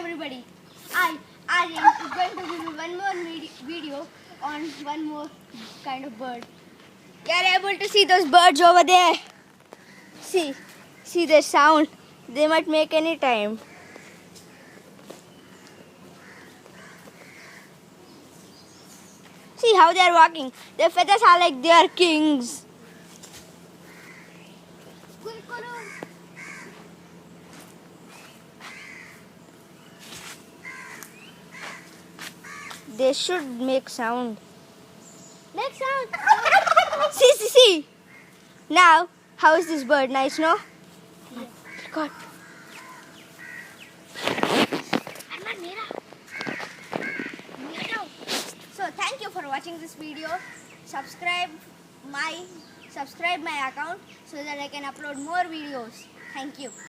everybody. I am going to give you one more video on one more kind of bird. You are able to see those birds over there. See their sound. They might make any time. See how they are walking. Their feathers are like they are kings. They should make sound. Make sound. See. Now, how is this bird? Nice, no? Yeah. God. So thank you for watching this video. Subscribe my account so that I can upload more videos. Thank you.